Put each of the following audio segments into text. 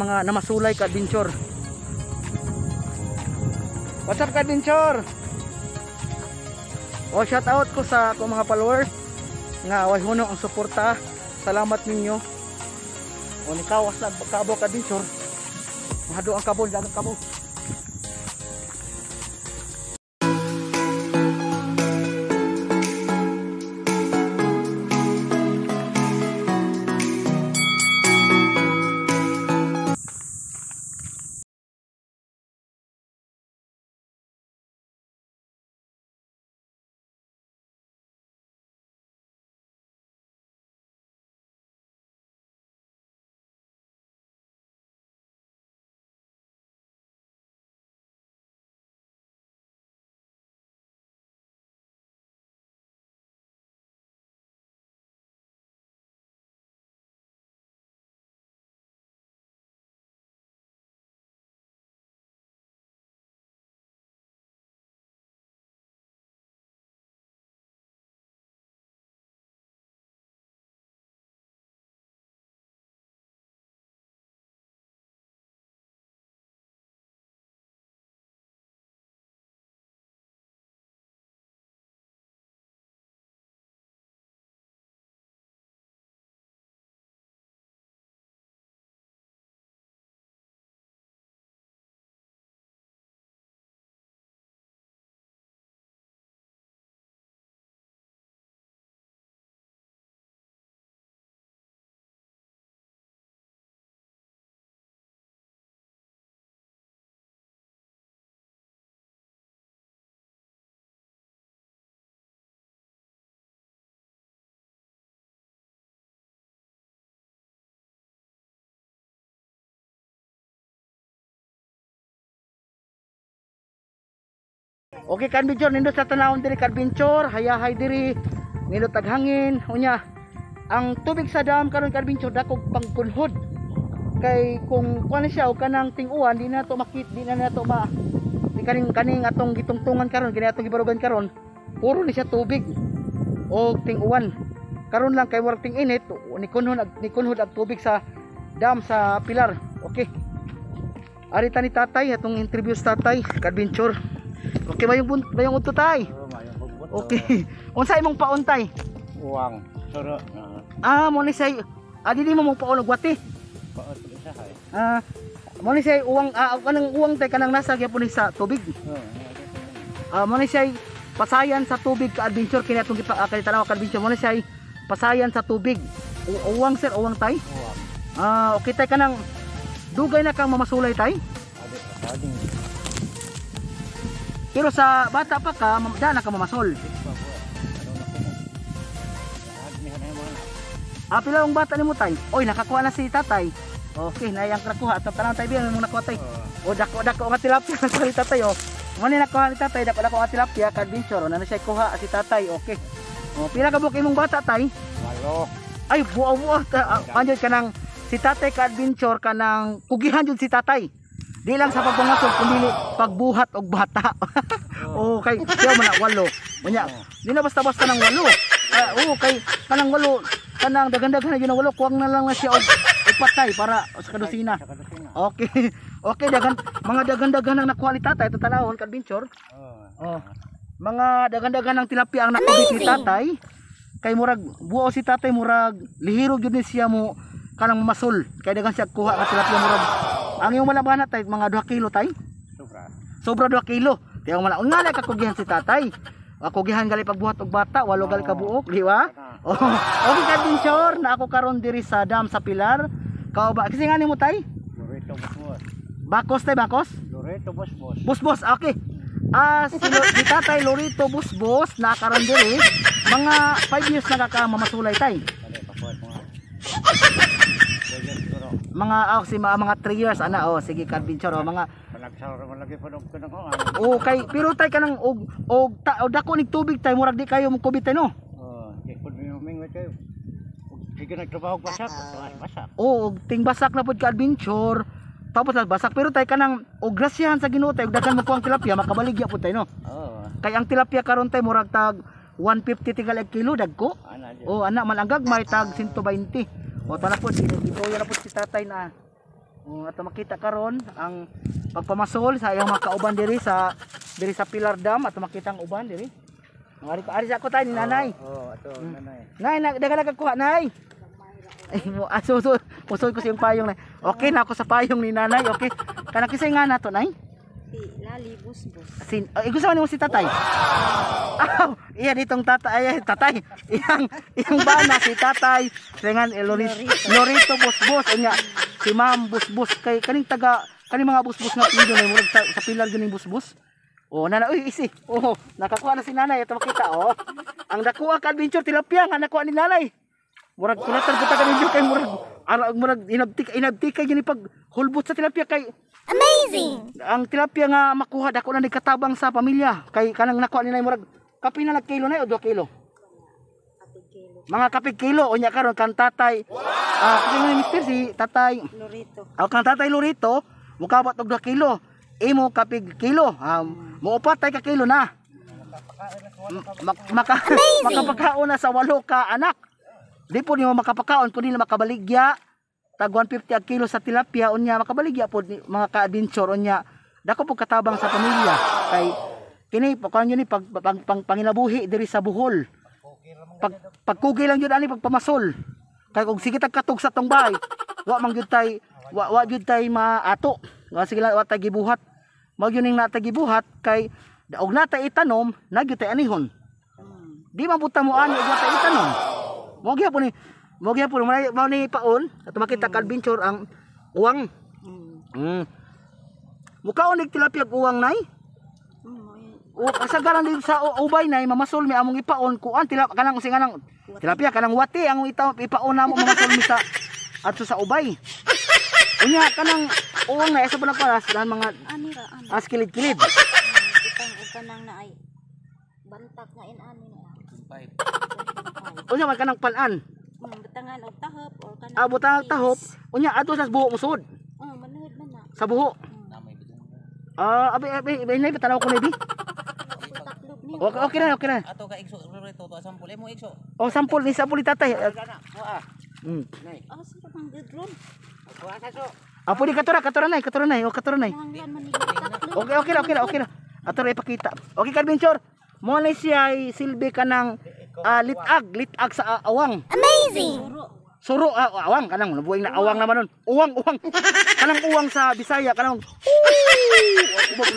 mga namasulay ka adventure. What's up ka adventure? O shout out ko sa akong mga followers nga way huno ang suporta. Salamat ninyo. O nikaw asa kabo ka adventure. Mahado ang kabol, dagang kabol. Okay ka adventure, nindot sa tanawon diri ka adventure, hayahay diri, nindot taghangin, unya. Ang tubig sa dam karon ka adventure dako pangpunhod. Kay kung kuan siya o kanang ting-uwan, di na to makit, di na nato ma di kaning atong gitungtungan karon, kini atong gibarugan karon. Puro ni siya tubig o ting-uwan. Karon lang kay working init, nikunhod ang tubig sa dam sa pilar. Okay. Arita ni tatay atong interview sa tatay ka adventure. Okay ba yung udto tay? Okay. Unsa imong pauntay? Uwang. Soro. Mo ni say di mo paon og wati. Paon sa hay. Mo ni say uwang kanang uwang tay kanang nasa gyapon sa tubig. Mo ni say pasayan sa tubig ka adventure kini atong tanaw ka adventure. Mo ni say pasayan sa tubig. Uwang sir, uwang tay? Uwang. Okay tay kanang dugay na kang mamasulay tay? Pero sa bata pa ka, daan na ka mamasol. Pila ang bata ni mo tay? Oy, nakakuha na si tatay. Okay, nayang nakuha. At tanang tayo biyan, mong nakuha tay. O, dako nga tilapia sa si tatay. O, muna nakuha ni tatay, dako nga tilapia, ka-adventure. O, na siya kuha si tatay. Okay. O, pila ka buki mong bata tay? 8. Ay, buwa-buwa. Anjod ka ng si tatay ka-adventure ka ng kugihan jud si tatay. Di lang sa pagpangasog kundi pagbuhat og bata. Okay, siya man 8. Unya, di na basta-basta nang 8. Kay kanang 8, kanang dagan-dagan na 8, kuwang na lang na siya og patay para sa kadusina. Okay. Okay, mga dagan-dagan ang nakuha ni tatay, ito tanawon ka adventure. Mga dagan-dagan ng tilapia ang nakubit ni tatay. Kay murag buo si tatay, murag lihirog jud ni siya mo kanang masol. Kay dagan siya kuha ka tilapia murag. Ang iyong malabahan tay mga 2 kilo tay? Sobra 2 kilo. Tiyaw man nga na kakugihan si tatay. Kakugihan gali pagbuhat og bata, 8 gali ka buok, di ba? Okay ka adventure na ako karon diri sa dam sa Pilar. Kao ba kasi nga nimo tay? Loreto Busbos. Bakos tay bakos? Loreto Busbos. Busbos, okay. Si tatay Loreto Busbos na karon diri mga 5 years na ka mamasulay tay. Mga mga 3 years ana sige ka adventure mga panagsara man lagi padog kanang kay pero tay kanang og dako nig tubig tay murag di kayo mo kubit tay no. Di pud mi mingway kayo. Sige nagtrabaho basak, basak. Og ting basak na pud ka adventure. Tapos basak pero tay kanang og grasyahan sa Ginoo tay daghan mo ko ang tilapia makabaligya pud tay no. Kay ang tilapia karon tay murag tag 150 tigal kilo dagko. Ana man ang gagmay tag 120. O tala po, dito yan na po si tatay na Ato makita karon ang pagpamasol sa iyang mga kauban diri sa Pilar Dam. Ato makita ang uban diri. Ari sa ako tayo ni nanay. Ato nanay. Nay, daga nagkuha nay. Ay mo aso pusoy ko sa iyong payong nay. Okay na ako sa payong ni nanay. Okay. Kana kisay nga nato nay. Si Lali Busbus. Gusto mo si tatay? Iya ditong tatay, iyang bana si tatay. Dengan Lorito Busbus unya si Ma'am Busbus kay kaning mga busbus nga pido na murag sa Pilar ganing busbus. Nana, isi. Nakakuha na si nanay ito makita Ang nakuha ka adventure tilapia nga nakuha ni nanay. Murag kulatan kita kaninyo kay murag inabtika yun pag hulbot sa tilapia kay amazing. Ang tilapia nga makuha dako na nagkatabang sa pamilya kay kanang nakuha ni nanay murag kapin na kilo na o 2 kilo. Mga kapig kilo unya karon kan tatay. Kasi ni Mr. si tatay Lorito. Kan tatay Lorito mukabot og 2 kilo. Imo kapig kilo. Muupat tay ka kilo na. Makapakaon na sa 8 ka anak. Di po nimo makapakaon kun dili makabaligya. Tag 150 ang kilo sa tilapia unya makabaligya po mga ka-adventure unya. Dako po katabang sa pamilya kay kini pakuan yun pag panginabuhi diri sa Bohol. Pagkugi lang yun ani pagpamasol. Kay kung sige tag katog sa tong bahay, wa man gyud tay maato. Wa sige wa tay gibuhat. Mao gyud ning natagibuhat kay og natay itanom, nagyud tay anihon. Di mabuta mo ani og natay itanom. Mo gyapon mao ni paon at makita ka adventure ang uwang. Mukaon nig tilapia uwang nay. Kasagaran din sa ubay nay mamasol mi among ipaon kuan kanang singanang tilapia kanang wati ang ipaon namo mamasol mi sa adto sa ubay. Unya kanang uwang na sa panagparas dan mga kilid-kilid. Bitang og kanang naay bantak nga inani na. Unya man kanang panan. Butangan og tahop or kanang butang tahop. Unya adto sa buho musud. Manuhod man na. Sa buho. Abi nay patanaw ko na bi. Okay na. Ato ka igso Lorito to sampol mo igso. Sampol ni tatay. Sino mang gudron? Pwede katura nay. Nanglan man ni tatlo. Okay na. Ato ra ipakita. Okay ka adventure. Mo na siya ay silbi kanang litag sa awang. Amazing. Suro awang kanang nabuhay na awang naman nun. Uwang. Kanang uwang sa Bisaya kanang.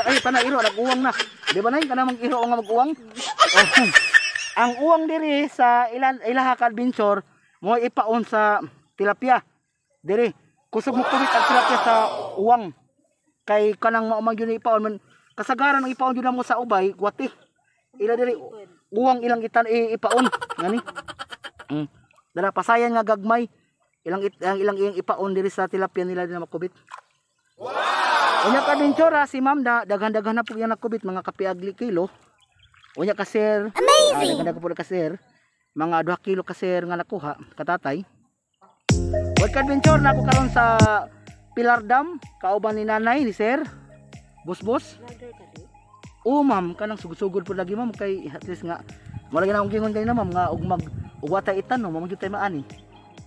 Ay tanay iro nag-uwang na. Di ba nay kanang mag-iro nga mag-uwang? Ang uwang diri sa ilaha ka adventure mo ipaon sa tilapia. Diri kusog mo kubit ang tilapia sa uwang. Kay kanang maumang yun ipaon man kasagaran ang ipaon yun mo sa ubay gwati. Ila diri uwang ilang ipaon ngani. Dala pasayan nga gagmay ilang ipaon diri sa tilapia nila din makubit. Unya ka adventure si ma'am daghan-daghan na po yang nakubit mga kapiagli kilo. Unya ka sir. Daghan-daghan po ka sir. Mga 2 kilo ka sir nga nakuha katatay. Wag ka adventure na ako karon sa Pilar Dam kauban ni nanay ni sir. Busbus. Ma'am kanang sugod-sugod po lagi ma'am kay at least nga wala gyud akong gingon kay na ma'am nga ug watay itan no ma'am gyud tay maani.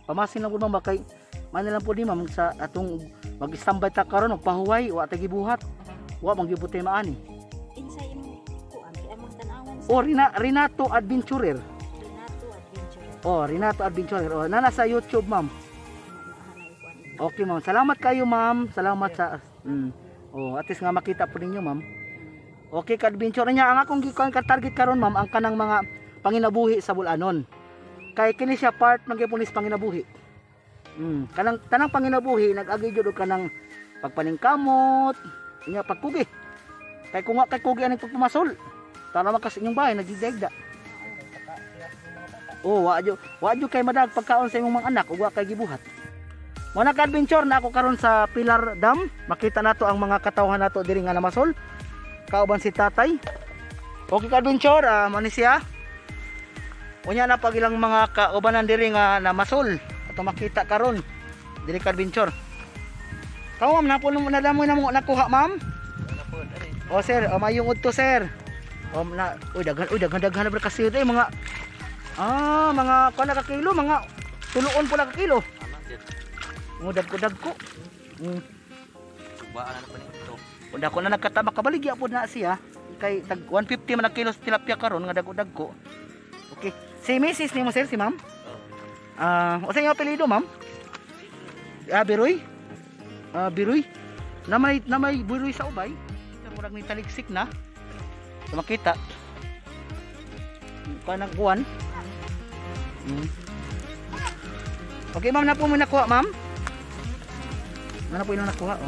Pamasin lang pud ma'am kay man lang pud ni ma'am sa atong mag-standby ta karon og pahuway wa tay gibuhat. Wa man gyud tay maani. Insay mo kuan among tanawan. Renato Adventurer. Renato Adventurer. Nana sa YouTube ma'am. Okay ma'am. Salamat kayo ma'am. Salamat sa at least nga makita po ninyo ma'am. Okay ka adventure niya ang akong target karon ma'am ang kanang mga panginabuhi sa Bulanon. Kay kini siya part ng gipunis panginabuhi. Kanang tanang panginabuhi nag-agi jud og kanang pagpaningkamot, nya pagkugi. Kay kung wa kay kugi aning pagpamasol. Tara makas inyong bahay nagdidegda. Wa jud kay madag pagkaon sa imong mga anak ug wa kay gibuhat. Mo nag-adventure na ako karon sa Pilar Dam. Makita nato ang mga katawhan nato diri nga namasol. Kauban si tatay. Okay ka adventure, mo ni siya. Unya na pag ilang mga kaubanan diri nga namasol. Ato makita karon diri ka adventure. Kaw ma'am napon mo nadamoy na mo nakuha ma'am. Sir, mayong udto sir. Daghan na kasi ito mga mga kana ka kilo, mga tuluon pula ka kilo. Dag ko. Subaan na pa nito. Kung dako na nagkatama kabaligya po na siya kay tag 150 man ang kilos tilapia karon nga dagko-dagko. Okay. Si Mrs. nimo sir, si ma'am? Usa yung apelyido ma'am? Biroy? Biroy? Na may biroy sa ubay. Murag ni taligsik na. So, makita. Kanang kuwan. Okay ma'am, na po mo nakuha ma'am? Ano po yung nakuha?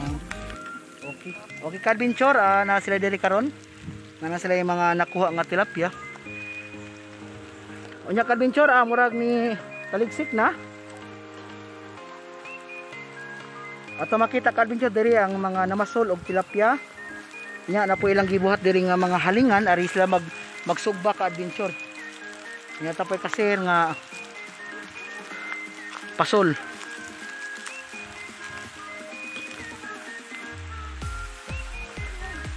Okay. Okay, Kadventure, na sila diri karon. Na sila yung mga nakuha nga tilapia. Unya Kadventure, murag ni taligsik na. Ato makita Kadventure diri ang mga namasol og tilapia. Nya na po ilang gibuhat diri nga mga halingan ari sila magsugba Kadventure. Nya tapoy kasir nga pasol.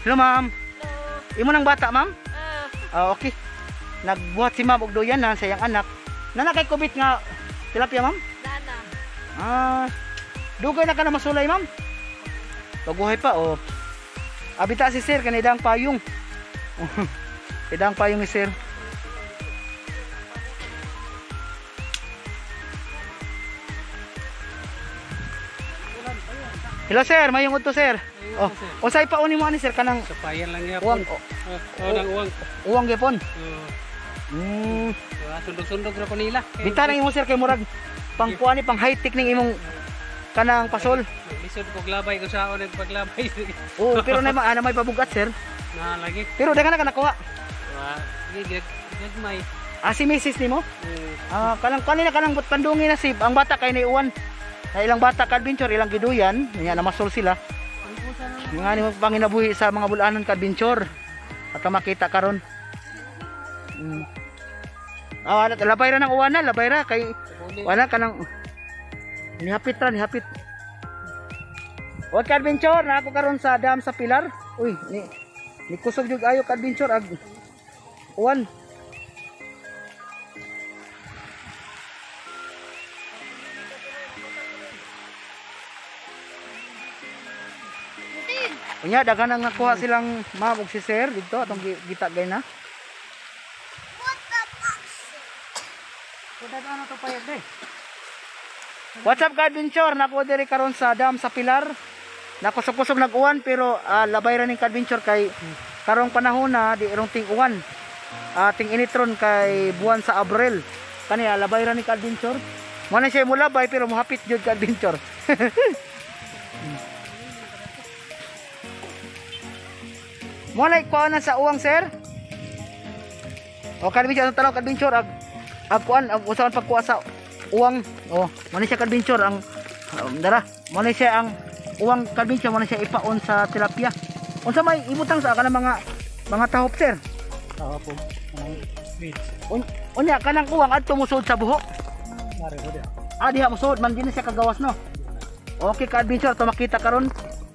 Hello ma'am. Imo nang bata ma'am? Okay. Nagbuhat si ma'am og doyan na sa iyang anak. Nana kay kubit nga tilapia ma'am? Dana. Dugay na ka na masulay ma'am? Paguhay pa o. Abita si sir kanidang payong. Idang payong ni sir. Hello sir, mayong udto sir. Usay pa uni mo ani sir kanang Sapayan lang niya. uwang. Nang uwang. Uwang gyapon. Sundog-sundog na po nila. Bita na imo sir kay murag pangkuan ni pang high tech ning imong kanang pasol. Lisod ko glabay ko sa ako nagpaglabay. Oo, pero na may pabugat sir. Na lagi. Pero daghan na ka nakuha. Gagmay. Si Mrs. nimo? Kanang kanina kanang pandungi na sip. Ang bata kay niuwan. Na ilang bata Kadventure, ilang giduyan, nya namasol sila. Nga ni panginabuhi sa mga bulanon Kadventure. At makita karon. Labay ra ng uwana, labay ra kay wala kanang nihapit ra, nihapit. Wag Kadventure, na ako karon sa dam sa Pilar. Uy, ni kusog jud ayo Kadventure ag uwan. Unya daghan ang nakuha silang ma'am ug si sir dito atong gitagay na. What's up Kadventure? Nako diri karon sa dam sa Pilar. Nakusog-kusog nag-uwan pero labay ra ning Kadventure kay karong panahon na di irong ting uwan. Ting initron kay buwan sa Abril. Kani labay ra ning Kadventure. Mo na siya mulabay pero mohapit jud Kadventure. Mo na ikuha na sa uwang sir. O Kadventure ang tanong Kadventure ag kuan ang usahan pagkuha sa uwang. Oh, mo na siya Kadventure ang dara. Mo na siya ang uwang Kadventure, mo na siya ipaon sa tilapia. Unsa may ibutang sa kanang mga tahop sir? Po. Unya kanang uwang adto musod sa buhok. Diha musod man din siya kagawas no. Okay Kadventure, to makita karon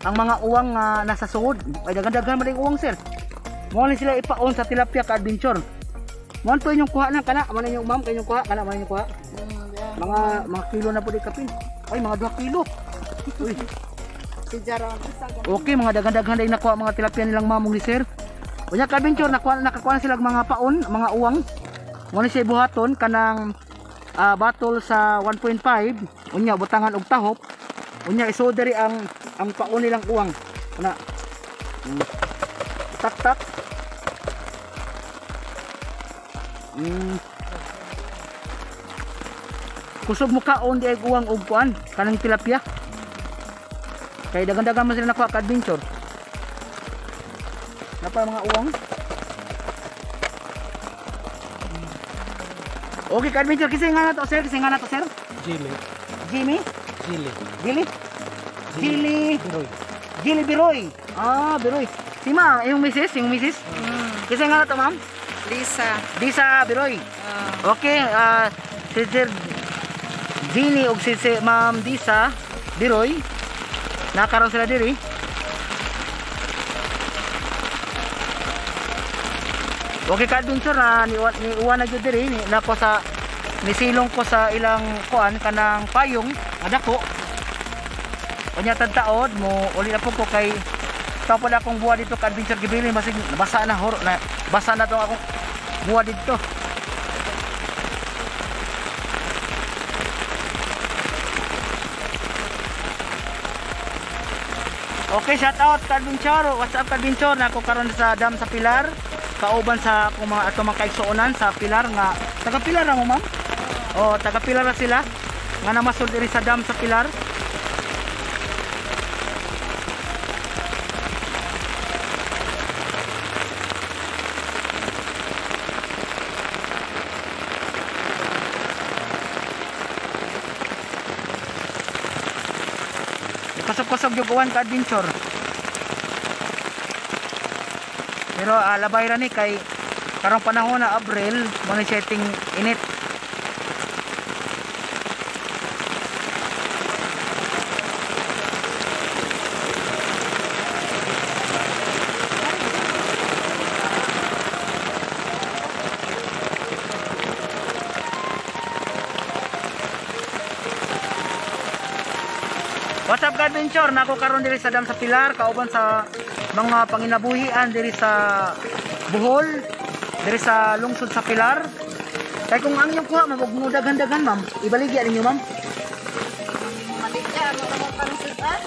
ang mga uwang nasa suod. Ay daghan-daghan man ding uwang sir. Mo na sila ipaon sa tilapia Kadventure. Mo to inyong kuha na kana, man inyong ma'am kanyong kuha kana man inyong kuha. Mga kilo na po di kapin. Ay mga 2 kilo. Uy. Okay, mga daghan-daghan din nakuha mga tilapia nilang mamong ni sir. Unya Kadventure nakakuha na sila mga paon, mga uwang. Mo na siya buhaton kanang battle sa 1.5. Unya butangan og tahop. Unya isoderi ang paon nilang uwang. Ana. Tak. Kusog mo kaon di ay uwang og kuan kanang tilapia. Kay dagan-dagan man sila nakuha Kadventure. Napa mga uwang. Okay Kadventure, kisay nga na to sir, Jimmy? Gili Biroy. Biroy. Si ma, yung misis? Kisay nga na to ma'am? Lisa Biroy. Okay, si Sir Gili og si Ma'am Lisa Biroy. Nakaroon sila diri. Okay Kadventure na ni uwan na jud diri nako sa nisilong ko sa ilang kuan kanang payong adako. Unya tagtaod mo uli na po ko kay tapos akong buwa dito ka adventure gibili masig basa na horo na basa na to akong buwa dito. Okay, shout out ka adventure. What's up ka adventure? Nako karon sa dam sa Pilar. Kauban sa akong mga ato mga kaigsuonan sa Pilar nga taga Pilar ra mo ma'am? Oh, taga Pilar ra sila. Nga namasud diri sa dam sa Pilar. Kusog-kusog yung uwan ka adventure. Pero labay ra ni kay karong panahon na Abril, mo ni setting init. What's up ka adventure? Nako karon diri sa dam sa Pilar, kauban sa mga panginabuhian diri sa Bohol, diri sa lungsod sa Pilar. Kay kung ang inyong kuha magugmudagan-dagan ma'am, ibaligya ninyo ma'am. Maligya mo ka pangsudan.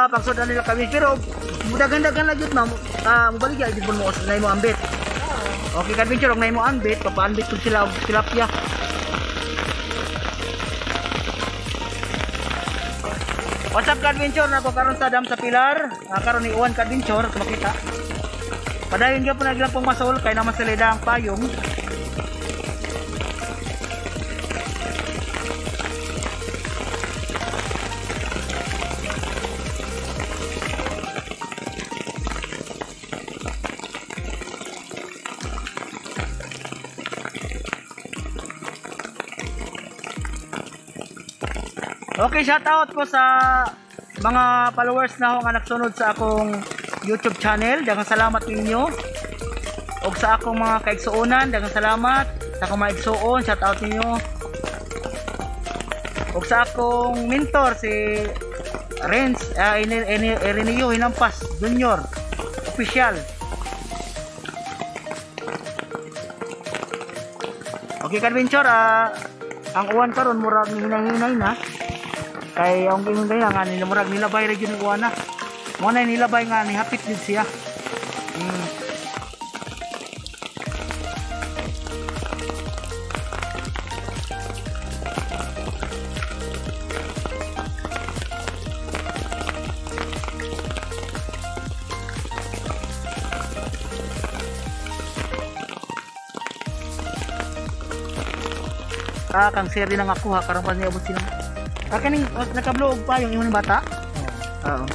Pagsudan nila kami pero mudagan-dagan lang yun ma'am. Mubaligya jud mo nay mo ambit. Okay ka adventure, og nay mo ambit, papaambit ko sila og tilapia. What's up ka adventure? Nako karon sa dam sa Pilar. Karon ni uwan ka adventure makita. Padayon gyud po naglampong masol kay naman sila ang payong. Okay, shout out ko sa mga followers na akong nagsunod sa akong YouTube channel. Daghang salamat ninyo. Og sa akong mga kaigsuonan, daghang salamat sa akong mga igsuon, shout out ninyo. Og sa akong mentor si Renz Ireneo Hinampas Junior official. Okay, ka-adventure, ang uwan karon murag hinay-hinay na. Kay ang gingon kaya nga nila murag nilabay ra gyud uwan na. Mo na nilabay nga ni hapit din siya. Kang share din ang ako ha karon pa niya abot sila. Kaning naka-vlog pa yung imong bata? Oo.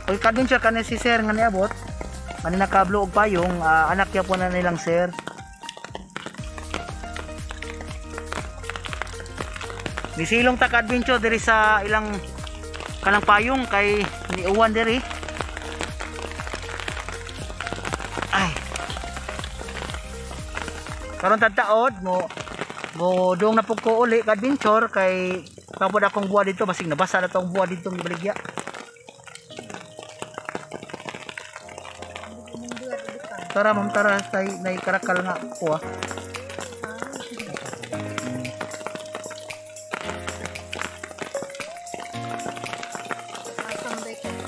Oy ka-adventure kanay si sir nga niabot. Ani naka-vlog pa yung anak niya po na nilang sir. Nisilong ta ka-adventure diri sa ilang kanang payong kay ni uwan diri. Ay. Karon tadtaod mo dong na pug ko uli ka-adventure kay tapod akong buwa dito basig nabasa na tong buwa dito ng ibaligya. Tara ma'am, tara tay nay karakal nga ko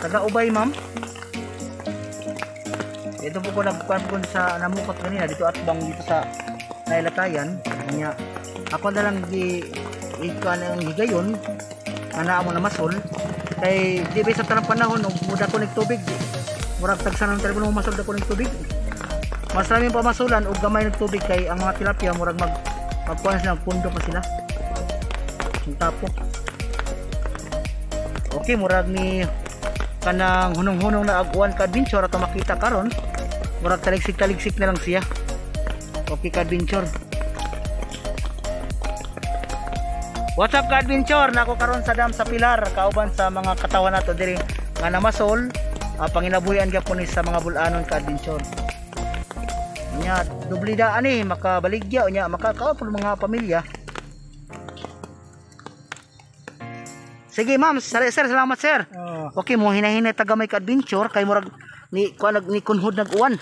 taga ubay ma'am. Ito po ko nagkuhan po sa namukot kanina dito at bang dito sa nailatayan niya. Ako na lang ikaw na yung higayon ana mo na masol kay di ba sa tanang panahon og muda ko nagtubig murag tagsan ng telepono masol da ko nagtubig mas raming pamasulan og gamay nagtubig kay ang mga tilapia murag magkuhan sila pundo pa sila yung tapo. Okay, murag ni kanang hunong-hunong na agwan ka-adventure ato makita karon murag taligsik-taligsik na lang siya. Okay ka-adventure. What's up ka-adventure? Nako karon sa dam sa Pilar, kauban sa mga katawan nato diri nga namasol, panginabuhian gyapon ni sa mga bulanon ka-adventure. Nya dublida ani makabaligya nya makakaon pud mga pamilya. Sige ma'am, sir, salamat sir. Okay, mo hinahinay tagamay ka adventure kay murag ni kunhod nag-uwan.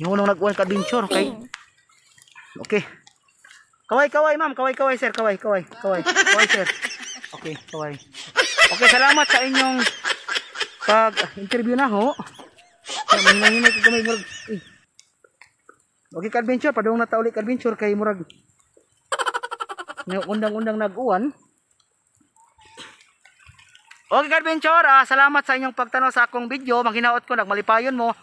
Yung unang nag-uwan ka adventure kay. Okay. Kaway ma'am, kaway sir, kaway sir. Okay, kaway. Okay, salamat sa inyong pag-interview na ho. Hinahinay tagamay murag. Okay ka adventure, padung na tauli ka adventure kay murag. Undang-undang nag-uwan. Okay ka-adventure, salamat sa inyong pagtanaw sa akong video. Manghinaot ko, nagmalipayon mo.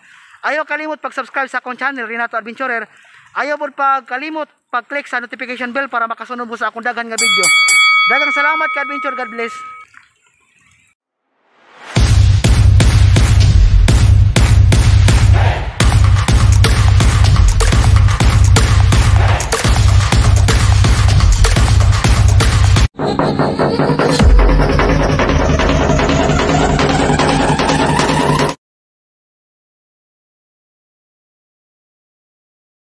Ayaw kalimot pag-subscribe sa akong channel, Renato Adventurer. Ayaw mo pagkalimot pag-click sa notification bell para makasunod mo sa akong daghan nga video. Daghang salamat ka-adventure, God bless.